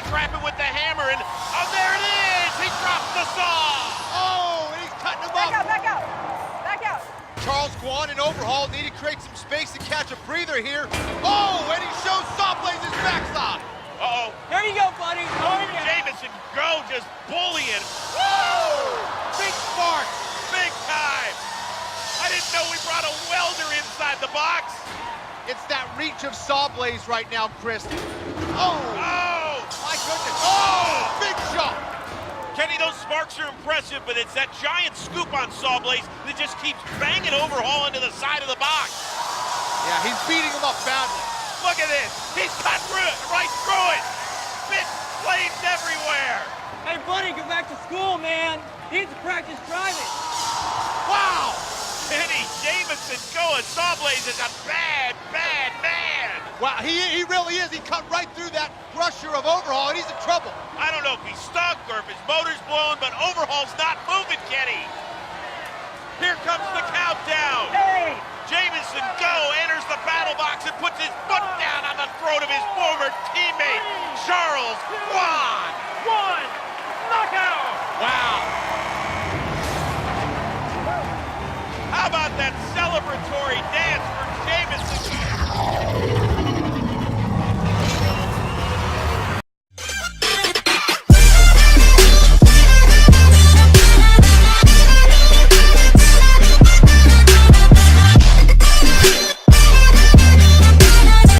scrapping with the hammer, and oh, there it is! He drops the saw! Oh, and he's cutting him Back up. out, back out, back out. Charles Guan and Overhaul need to create some space to catch a breather here. Oh, and he shows Sawblaze's backside. Uh-oh. There you go, buddy. Oh, Jamison Go just bullying. Whoa! Big spark. Big time! I didn't know we brought a welder inside the box. It's that reach of Sawblaze right now, Chris. Oh! Oh! My goodness. Oh! Big shot. Kenny, those sparks are impressive, but it's that giant scoop on Sawblaze that just keeps banging Overhaul into the side of the box. Yeah, he's beating him up badly. Look at this. He's cut through it, right through it. Spit flames everywhere. Hey, buddy, go back to school, man. He needs to practice driving. Wow! Kenny, Jamison going. Sawblaze is a bad, bad man. Wow, he really is. He cut right through that crusher of Overhaul, and he's in trouble. I don't know if he's stuck or if his motor's blown, but Overhaul's not moving, Kenny. Here comes the countdown. Hey! Jamison Go enters the battle box and puts his foot down on the throat of his former teammate, Charles Guan. One! Knockout! Wow. How about that celebratory dance?